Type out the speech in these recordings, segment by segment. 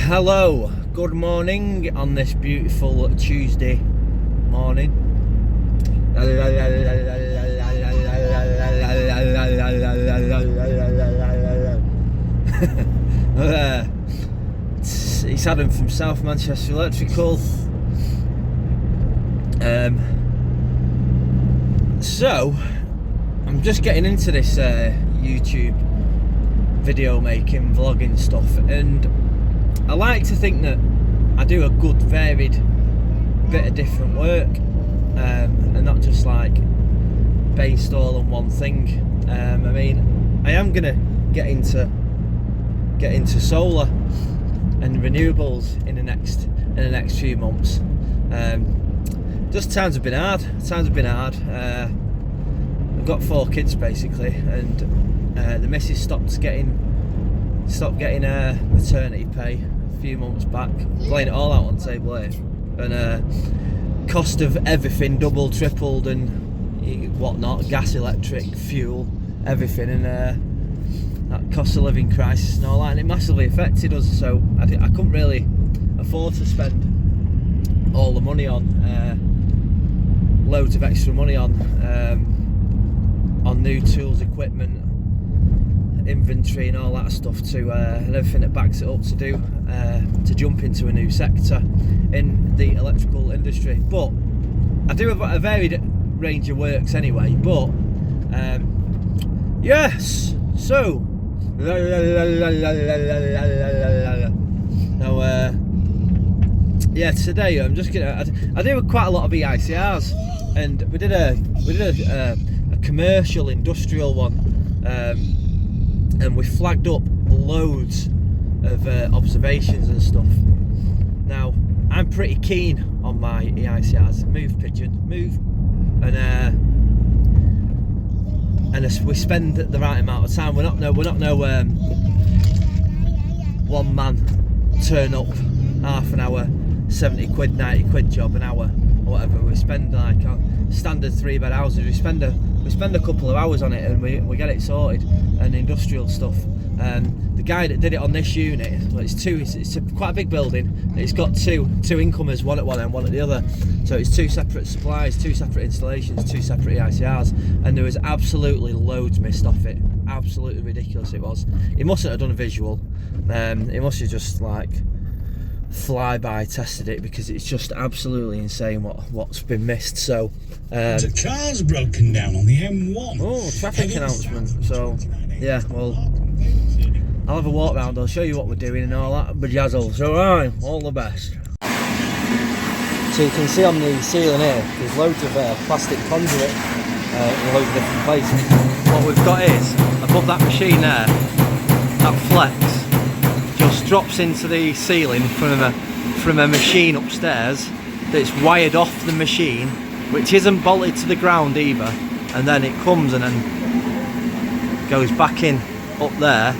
Hello, good morning on this beautiful Tuesday morning. It's Adam from South Manchester Electrical. So I'm just getting into this YouTube video making, vlogging stuff, and I like to think that I do a good varied bit of different work, and not just like based all on one thing. I mean, I am gonna get into solar and renewables in the next few months. Just times have been hard. I've got 4 kids basically, and the missus stopped getting maternity pay a few months back, laying it all out on table A, and cost of everything doubled, tripled, and whatnot, gas, electric, fuel, everything, and that cost of living crisis and all that, and it massively affected us. So I couldn't really afford to spend all the money on loads of extra money on new tools, equipment, inventory, and all that stuff and everything that backs it up to jump into a new sector in the electrical industry. But I do have a varied range of works anyway. But yes, so yeah, today I'm just gonna. I do quite a lot of Eicrs, and we did a commercial industrial one, and we flagged up loads of observations and stuff. Now I'm pretty keen on my Eicrs. Move, pigeon, move, and as we spend the right amount of time. We're not no one man turn up half an hour, 70 quid, 90 quid job an hour or whatever. We spend like standard 3-bed houses. We spend a couple of hours on it, and we get it sorted. And industrial stuff. The guy that did it on this unit, well, it's quite a big building. It's got two incomers, one at one end, one at the other. So it's 2 separate supplies, 2 separate installations, 2 separate Eicrs, and there was absolutely loads missed off it. Absolutely ridiculous it was. He mustn't have done a visual. He must have just like flyby tested it, because it's just absolutely insane what's been missed. So the car's broken down on the M1. Oh, traffic announcement. So yeah, well, I'll have a walk round, I'll show you what we're doing and all that bajazzle. So alright, all the best. So you can see on the ceiling here, there's loads of plastic conduit in loads of different places. What we've got is, above that machine there, that flex just drops into the ceiling from a machine upstairs that's wired off the machine, which isn't bolted to the ground either, and then it comes and then goes back in up there.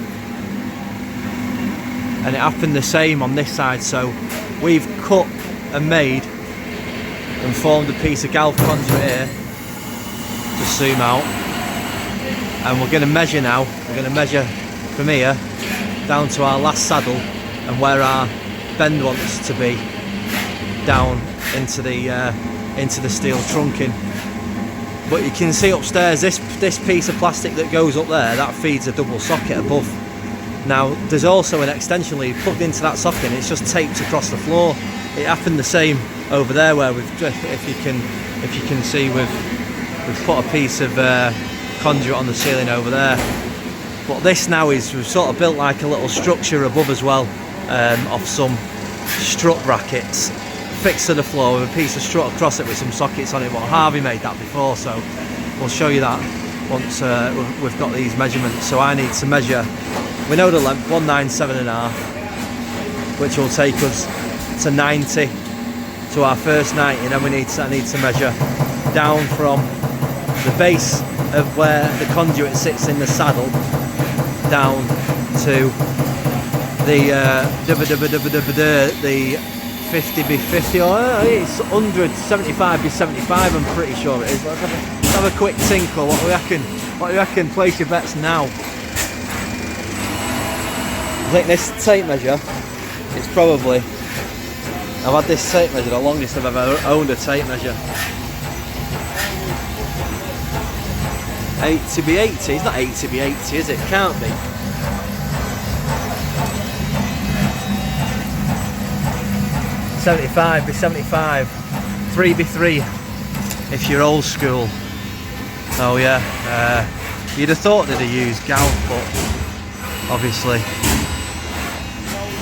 And it happened the same on this side. So we've cut and made and formed a piece of Galv conduit here to zoom out, and we're going to measure now. We're going to measure from here down to our last saddle and where our bend wants to be down into the steel trunking. But you can see upstairs this piece of plastic that goes up there, that feeds a double socket above. Now there's also an extension lead plugged into that socket, and it's just taped across the floor. It happened the same over there, where if you can see we've put a piece of conduit on the ceiling over there. But this now is, we've sort of built like a little structure above as well, of some strut brackets fixed to the floor with a piece of strut across it with some sockets on it. But Harvey made that before, so we'll show you that once we've got these measurements. So I need to measure, we know the length, 197.5, which will take us to 90, to our first 90, and then I need to measure down from the base of where the conduit sits in the saddle down to the 50 by 50, or it's 175 by 75, I'm pretty sure it is. Let's have a quick tinkle. What do you reckon? Place your bets now. I think this tape measure It's probably, I've had this tape measure the longest I've ever owned a tape measure. 80 by 80, it's not 80 by 80 is it? Can't be. '75 by 75, 3 by 3 if you're old school. Oh yeah, you'd have thought they'd have used Galv, but obviously,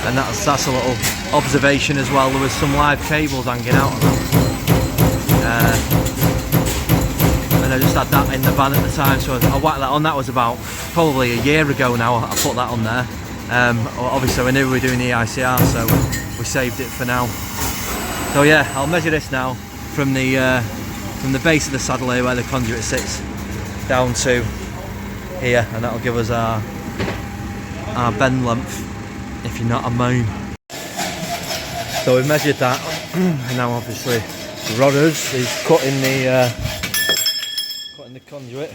and that's a little observation as well. There was some live cables hanging out of them, and I just had that in the van at the time, so I whacked that on. That was about probably a year ago now. I put that on there. Obviously we knew we were doing the Eicr, so we saved it for now. So yeah, I'll measure this now from the base of the saddle here where the conduit sits down to here, and that'll give us our bend length, if you're not a moon. So we've measured that, and now obviously Rodders is cutting the conduit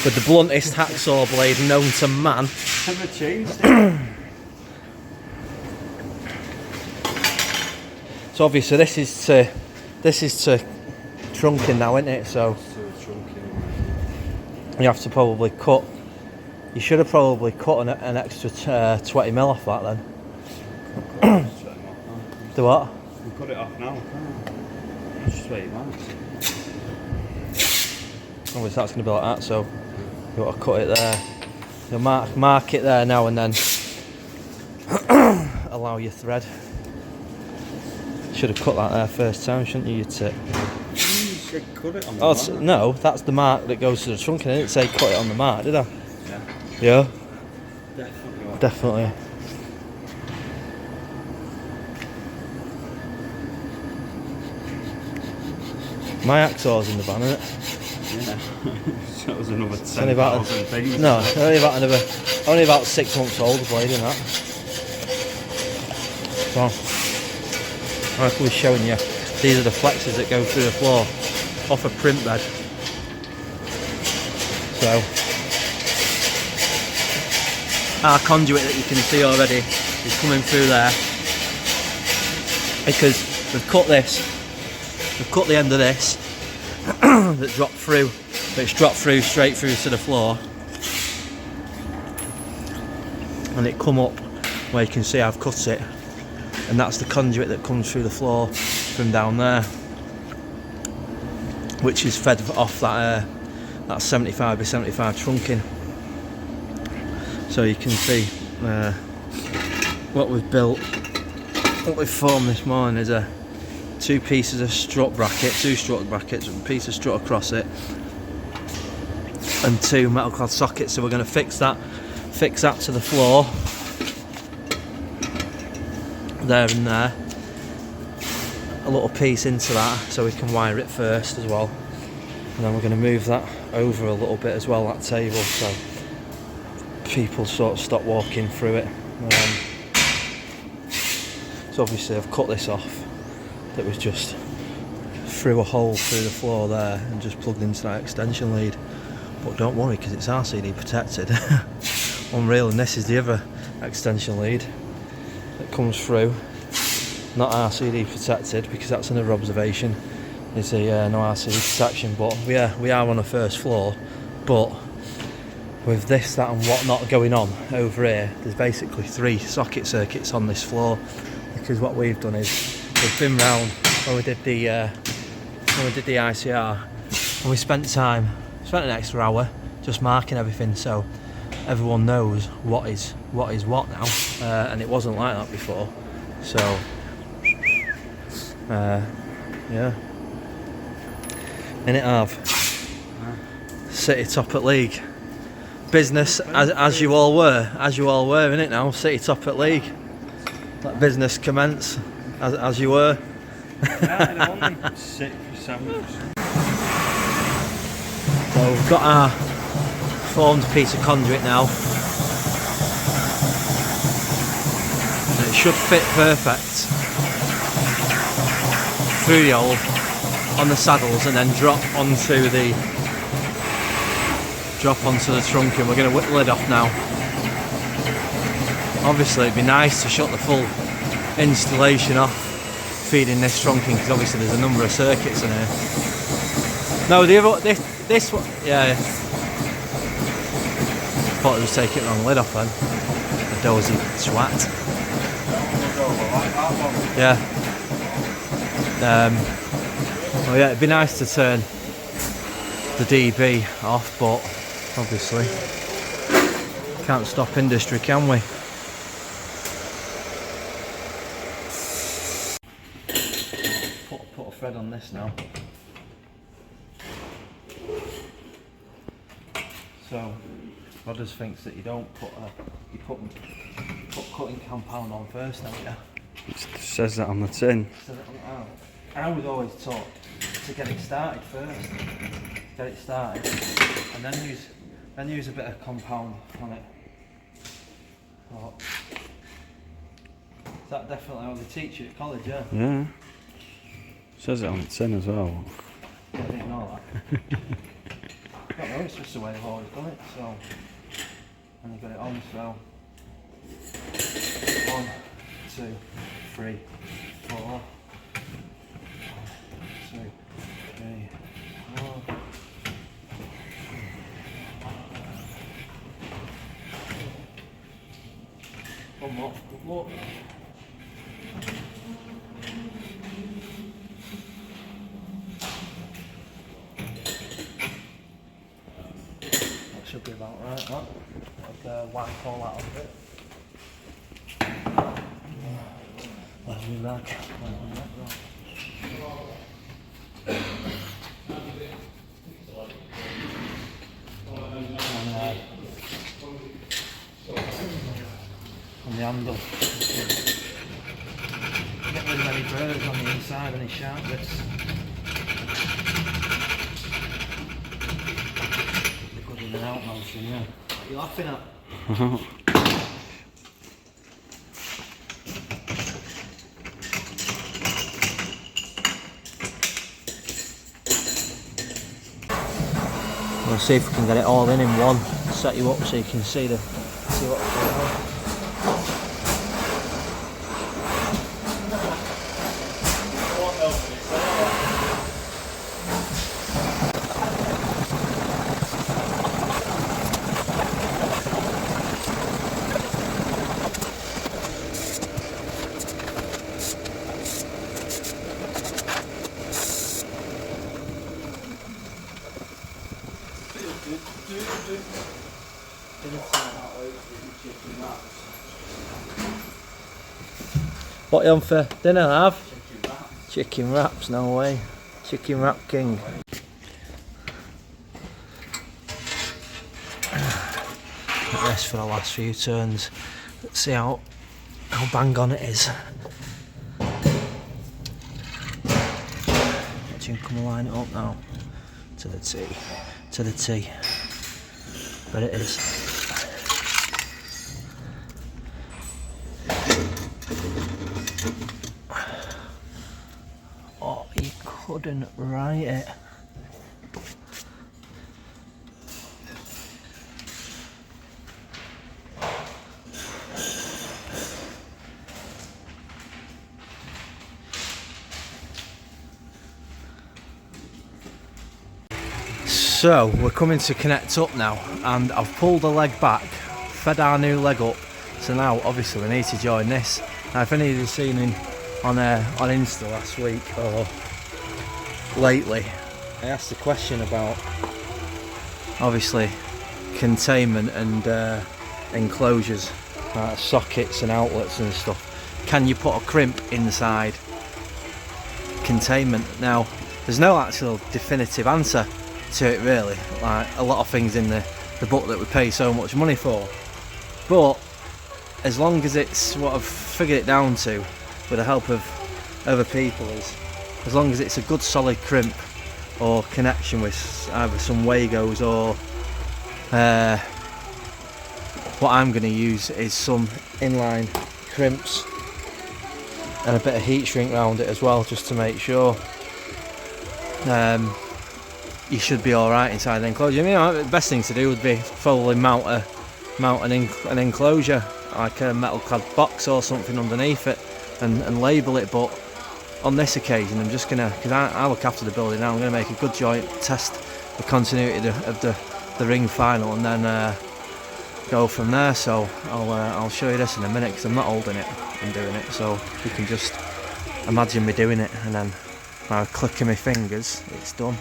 with the bluntest hacksaw blade known to man. Never changed it. So obviously this is to trunking now, isn't it? So you have to probably cut. You should have probably cut an extra 20mm off that then. Do what? We cut it off now. Just 20 minutes. Obviously that's going to be like that, so you want to cut it there. So mark it there now and then. Allow your thread. Should have cut that there first time, shouldn't you, you tit? You said cut it on the Oh mark. no, that's the mark that goes to the trunk, and I didn't say cut it on the mark, did I? Yeah. Yeah? Definitely. My hacksaw's in the van, isn't it? Yeah. That was another Only about 10,000 things. No, only about 6 months old, the blade in that. So, I'm actually showing you, these are the flexes that go through the floor off a print bed. So, our conduit that you can see already is coming through there, because we've cut the end of this that dropped through, but it's dropped through straight through to the floor, and it come up where you can see I've cut it, and that's the conduit that comes through the floor from down there, which is fed off that 75 by 75 trunking. So you can see what we've built, what we've formed this morning is two pieces of strut bracket, two strut brackets with a piece of strut across it, and two metal clad sockets. So we're going to fix that to the floor there and there, a little piece into that so we can wire it first as well, and then we're going to move that over a little bit as well, that table, so people sort of stop walking through it. So obviously I've cut this off that was just through a hole through the floor there and just plugged into that extension lead, but don't worry because it's RCD protected. Unreal. And this is the other extension lead that comes through, not RCD protected, because that's another observation, is the no RCD protection. But we are on the first floor, but with this, that and whatnot going on over here, there's basically 3 socket circuits on this floor, because what we've done is we've been round when we did the Eicr, and we spent an extra hour just marking everything so everyone knows what is what now, and it wasn't like that before. So yeah, and it have City top at league business, as you all were, innit now? City top at league. Let business commence as you were. Yeah, only 6 or 7. So we've got our formed piece of conduit now, and it should fit perfect through the hole on the saddles and then drop onto the trunk, and we're going to whip the lid off now. Obviously it'd be nice to shut the full installation off, feeding this trunking, because obviously there's a number of circuits in here. No, the other, this one, yeah. Thought it was taking the wrong lid off then. A dozy swat. Yeah. Well, yeah, it'd be nice to turn the DB off, but obviously can't stop industry, can we? Put a thread on this now. So Rodders thinks that you don't put cutting compound on first, don't you? It says that on the tin. I was always taught to get it started first. Get it started, and then use a bit of compound on it. Oh. Is that definitely how they teach you at college, yeah? Yeah. Says it on the tin as well. I didn't know that. I don't know, it's just the way they've always done it, so. And they got it on, so. 1, 2, 3, 4. 1, 2, 3, 4. One more, good luck. That should be about right, that. Like wipe all out of it. Let me back. On the handle. Get rid of any birds on the inside, any sharp bits. They're good in and out motion, yeah. What are you laughing at? We'll see if we can get it all in one. Set you up so you can see what's going on. What are you on for dinner, Lav? Chicken wraps, no way. Chicken wrap king. Rest for the last few turns. Let's see how bang on it is. Watching come line it up now. To the T. To the T. But it is. Oh, you couldn't write it. So we're coming to connect up now, and I've pulled the leg back, fed our new leg up, so now obviously we need to join this. Now if any of you have seen him on Insta last week or lately, I asked a question about obviously containment and enclosures, sockets and outlets and stuff. Can you put a crimp inside containment? Now there's no actual definitive answer to it really, like a lot of things in the book that we pay so much money for, but as long as it's what I've figured it down to with the help of other people is, as long as it's a good solid crimp or connection with either some Wagos or what I'm going to use is some inline crimps and a bit of heat shrink around it as well, just to make sure you should be alright inside the enclosure. I mean, the best thing to do would be probably mount an enclosure, like a metal clad box or something underneath it and label it, but on this occasion I'm just gonna, because I look after the building now, I'm gonna make a good joint, test the continuity of the ring final, and then go from there. So I'll show you this in a minute, because I'm not holding it and doing it, so you can just imagine me doing it, and then by clicking my fingers it's done.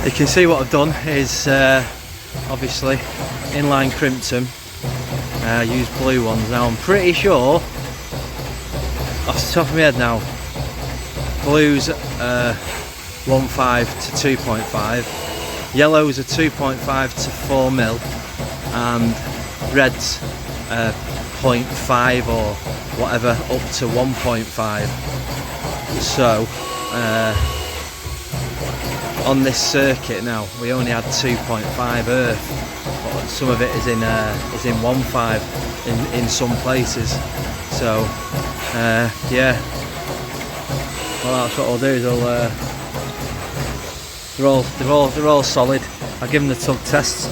You can see what I've done is obviously inline crimped them, use blue ones. Now I'm pretty sure off the top of my head now, blues 1.5 to 2.5, yellows are 2.5 to 4 mil, and reds 0.5 or whatever up to 1.5. So on this circuit now we only had 2.5 earth, but some of it is in 1.5 in some places. So yeah, well, that's what I'll do is they're all solid. I'll give them the tug tests,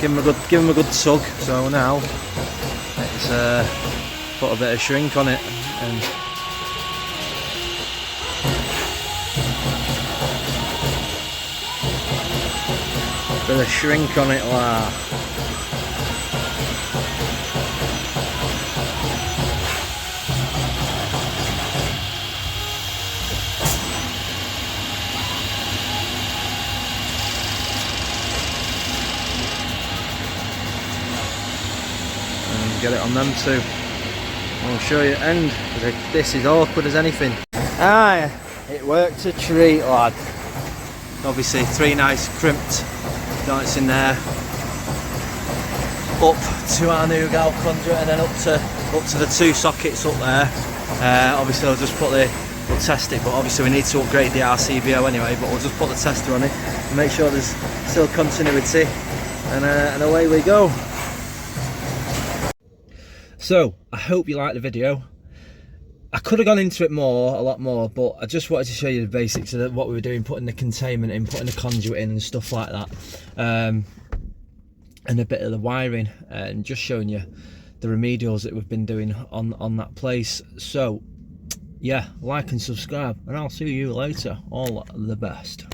give them a good tug. So now let's put a bit of shrink on it, and bit of shrink on it, la. And get it on them too. I'll show you at end, because this is awkward as anything. Aye, it worked a treat, lad. Obviously 3 nice crimped joints in there, up to our new Galv conduit, and then up to the 2 sockets up there. Obviously we'll test it, but obviously we need to upgrade the RCBO anyway, but we'll just put the tester on it and make sure there's still continuity, and away we go. So I hope you liked the video. I could have gone into it a lot more, but I just wanted to show you the basics of what we were doing, putting the containment in, putting the conduit in and stuff like that, and a bit of the wiring, and just showing you the remedials that we've been doing on that place. So yeah, like and subscribe, and I'll see you later. All the best.